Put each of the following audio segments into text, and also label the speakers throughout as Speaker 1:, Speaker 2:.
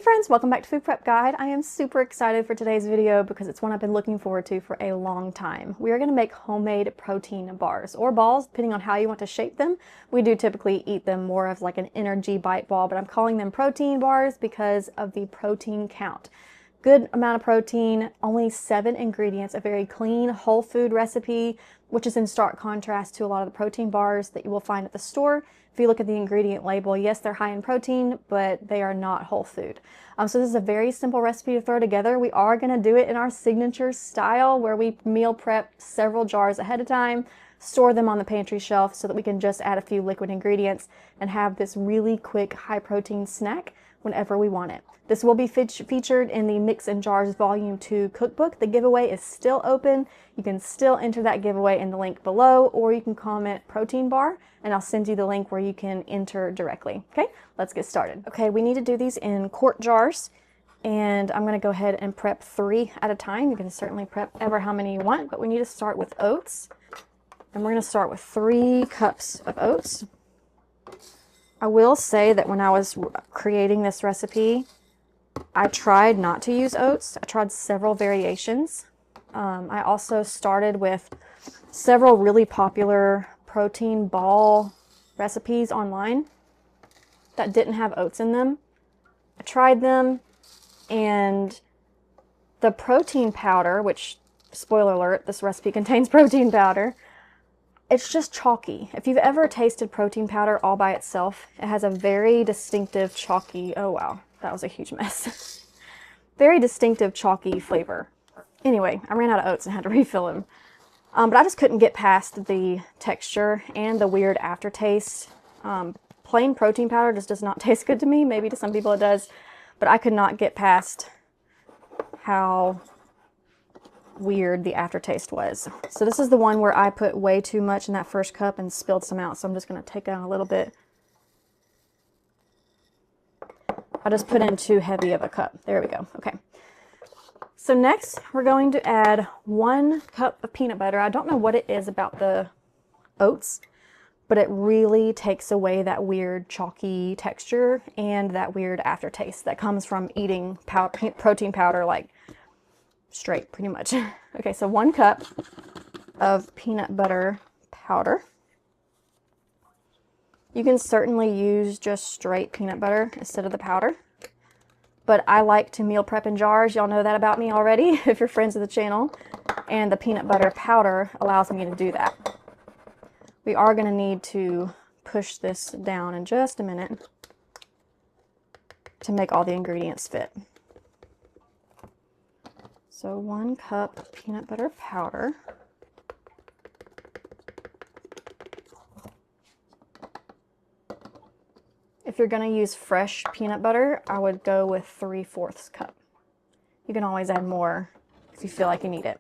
Speaker 1: friends, welcome back to Food Prep Guide. I am super excited for today's video because it's one I've been looking forward to for a long time. We are going to make homemade protein bars or balls, depending on how you want to shape them. We do typically eat them more as like an energy bite ball, but I'm calling them protein bars because of the protein count. Good amount of protein, only 7 ingredients, a very clean whole food recipe, which is in stark contrast to a lot of the protein bars that you will find at the store. If you look at the ingredient label, yes, they're high in protein, but they are not whole food. So this is a very simple recipe to throw together. We are going to do it in our signature style where we meal prep several jars ahead of time, store them on the pantry shelf so that we can just add a few liquid ingredients and have this really quick high protein snack whenever we want it. This will be featured in the Mix and Jars Volume 2 cookbook. The giveaway is still open. You can still enter that giveaway in the link below, or you can comment protein bar and I'll send you the link where you can enter directly. Okay, let's get started. Okay, we need to do these in quart jars and I'm gonna go ahead and prep 3 at a time. You can certainly prep ever how many you want, but we need to start with oats. And we're gonna start with 3 cups of oats. I will say that when I was creating this recipe, I tried not to use oats. I tried several variations. I also started with several really popular protein ball recipes online that didn't have oats in them. I tried them, and the protein powder, which, spoiler alert, this recipe contains protein powder, it's just chalky. If you've ever tasted protein powder all by itself, it has a very distinctive chalky, oh wow, that was a huge mess. Very distinctive chalky flavor. Anyway, I ran out of oats and had to refill them. But I just couldn't get past the texture and the weird aftertaste. Plain protein powder just does not taste good to me. Maybe to some people it does, but I could not get past how weird the aftertaste was. So this is the one where I put way too much in that first cup and spilled some out. So I'm just going to take down a little bit. I just put in too heavy of a cup. There we go. Okay. So next we're going to add 1 cup of peanut butter. I don't know what it is about the oats, but it really takes away that weird chalky texture and that weird aftertaste that comes from eating protein powder like straight, pretty much. Okay, so 1 cup of peanut butter powder. You can certainly use just straight peanut butter instead of the powder, but I like to meal prep in jars. Y'all know that about me already if you're friends of the channel, and the peanut butter powder allows me to do that. We are going to need to push this down in just a minute to make all the ingredients fit. So 1 cup peanut butter powder. If you're going to use fresh peanut butter, I would go with 3/4 cup. You can always add more if you feel like you need it.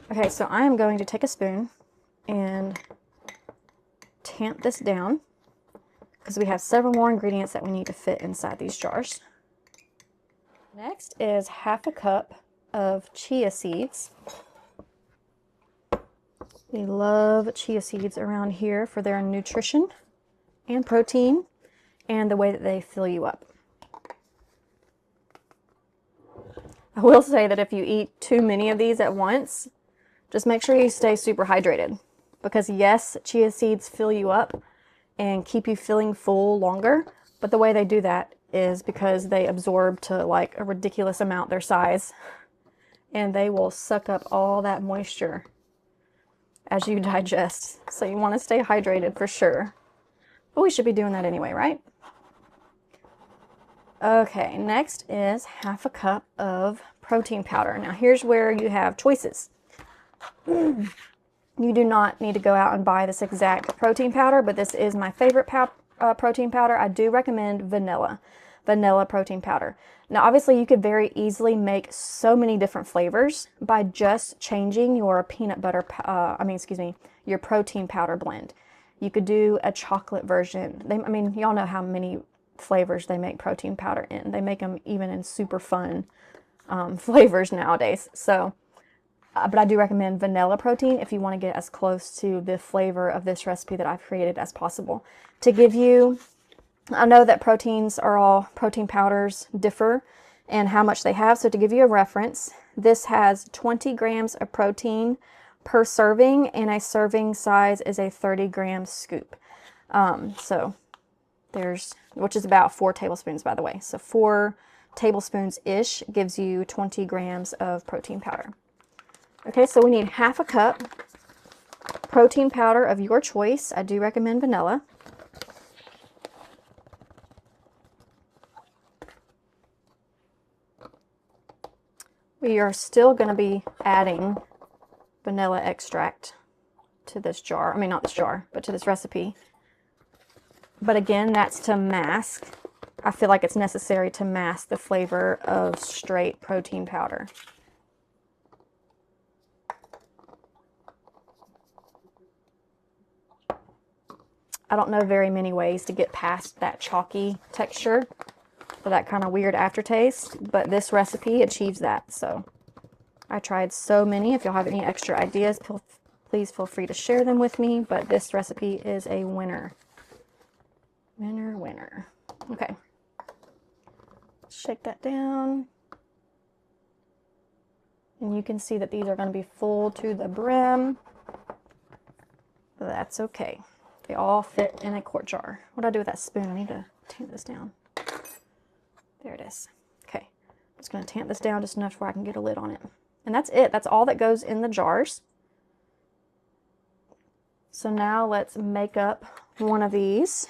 Speaker 1: Okay, so I am going to take a spoon and tamp this down because we have several more ingredients that we need to fit inside these jars. Next is 1/2 cup of chia seeds. We love chia seeds around here for their nutrition and protein and the way that they fill you up. I will say that if you eat too many of these at once, just make sure you stay super hydrated, because yes, chia seeds fill you up and keep you feeling full longer, but the way they do that is because they absorb to like a ridiculous amount their size, and they will suck up all that moisture as you digest. So you want to stay hydrated for sure. But we should be doing that anyway, right? Okay, next is 1/2 cup of protein powder. Now here's where you have choices. You do not need to go out and buy this exact protein powder, but this is my favorite protein powder. I do recommend vanilla protein powder. Now obviously you could very easily make so many different flavors by just changing your peanut butter, your protein powder blend. You could do a chocolate version. Y'all know how many flavors they make protein powder in. They make them even in super fun flavors nowadays. So, but I do recommend vanilla protein if you want to get as close to the flavor of this recipe that I've created as possible, to give you I know that protein powders differ in how much they have. So to give you a reference, this has 20 grams of protein per serving, and a serving size is a 30-gram scoop. Which is about 4 tablespoons, by the way. So 4 tablespoons-ish gives you 20 grams of protein powder. Okay, so we need half a cup protein powder of your choice. I do recommend vanilla. We are still going to be adding vanilla extract to this jar. I mean, not this jar, but to this recipe. But again, that's to mask. I feel like it's necessary to mask the flavor of straight protein powder. I don't know very many ways to get past that chalky texture for that kind of weird aftertaste, but this recipe achieves that. So I tried so many. If y'all have any extra ideas, please feel free to share them with me, but this recipe is a winner. Winner, winner. Okay. Shake that down. And you can see that these are going to be full to the brim. But that's okay. They all fit in a quart jar. What do I do with that spoon? I need to tamp this down. There it is. Okay. I'm just going to tamp this down just enough where I can get a lid on it. And that's it. That's all that goes in the jars. So now let's make up one of these.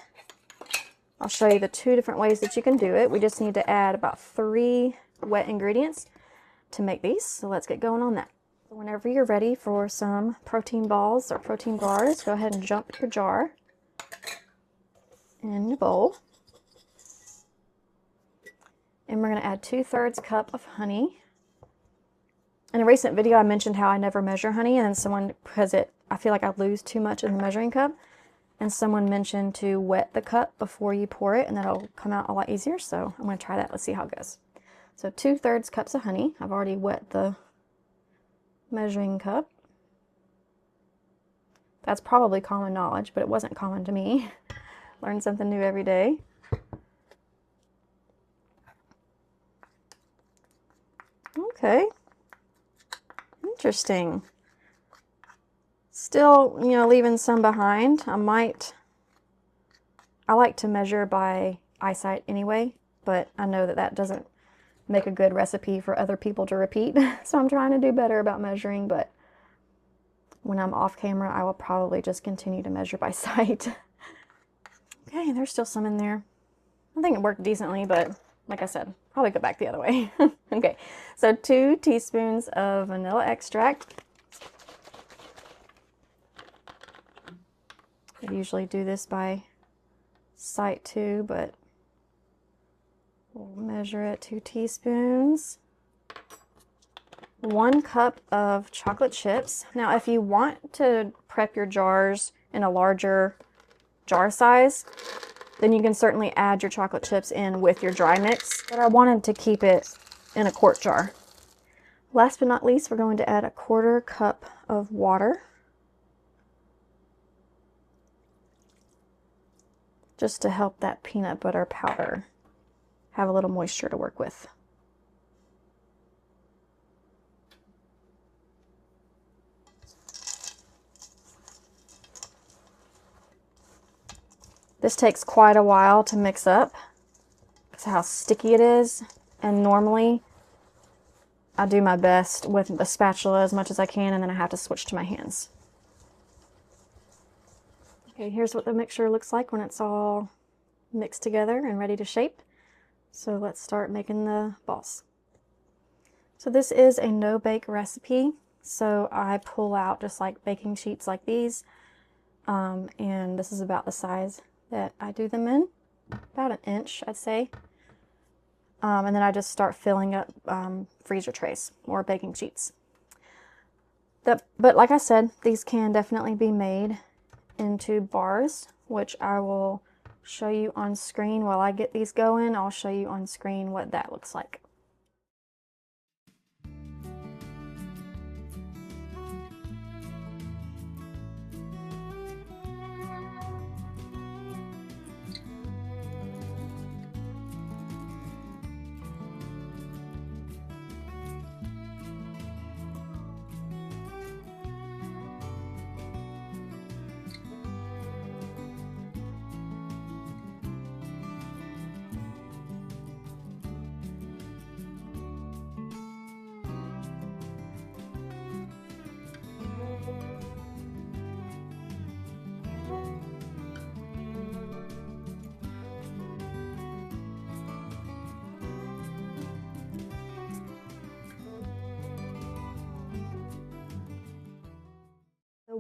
Speaker 1: I'll show you the 2 different ways that you can do it. We just need to add about 3 wet ingredients to make these. So let's get going on that. Whenever you're ready for some protein balls or protein bars, go ahead and dump your jar in your bowl. And we're going to add 2/3 cup of honey. In a recent video, I mentioned how I never measure honey, and then someone, I feel like I lose too much in the measuring cup. And someone mentioned to wet the cup before you pour it, and that'll come out a lot easier. So I'm going to try that. Let's see how it goes. So 2/3 cups of honey. I've already wet the measuring cup. That's probably common knowledge, but it wasn't common to me. Learn something new every day. Okay. Interesting. Still, you know, leaving some behind. I like to measure by eyesight anyway, but I know that that doesn't make a good recipe for other people to repeat. So I'm trying to do better about measuring, but when I'm off camera, I will probably just continue to measure by sight. Okay, there's still some in there. I think it worked decently, but like I said, probably go back the other way. Okay, so 2 teaspoons of vanilla extract. I usually do this by sight too, but we'll measure it. 2 teaspoons. 1 cup of chocolate chips. Now, if you want to prep your jars in a larger jar size, then you can certainly add your chocolate chips in with your dry mix, but I wanted to keep it in a quart jar. Last but not least, we're going to add 1/4 cup of water, just to help that peanut butter powder have a little moisture to work with. This takes quite a while to mix up because of how sticky it is, and normally I do my best with the spatula as much as I can, and then I have to switch to my hands. Okay, here's what the mixture looks like when it's all mixed together and ready to shape. So let's start making the balls. So this is a no-bake recipe, so I pull out just like baking sheets like these, and this is about the size that I do them in, about 1 inch, I'd say. And then I just start filling up freezer trays or baking sheets. But like I said, these can definitely be made into bars, which I will show you on screen. While I get these going, I'll show you on screen what that looks like.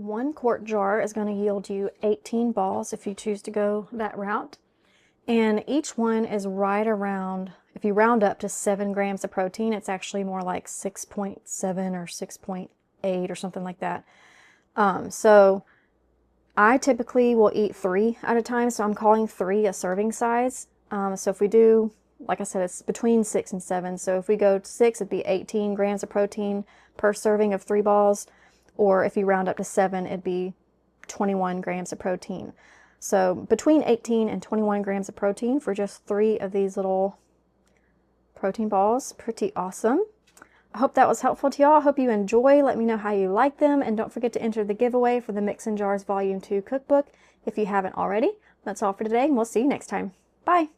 Speaker 1: 1 quart jar is going to yield you 18 balls if you choose to go that route. And each one is right around, if you round up to 7 grams of protein, it's actually more like 6.7 or 6.8 or something like that. So I typically will eat 3 at a time, so I'm calling 3 a serving size. So if we do, like I said, it's between 6 and 7. So if we go to 6, it'd be 18 grams of protein per serving of 3 balls. Or if you round up to 7, it'd be 21 grams of protein. So between 18 and 21 grams of protein for just 3 of these little protein balls. Pretty awesome. I hope that was helpful to y'all. I hope you enjoy. Let me know how you like them. And don't forget to enter the giveaway for the Mixin' Jars Volume 2 cookbook if you haven't already. That's all for today, and we'll see you next time. Bye.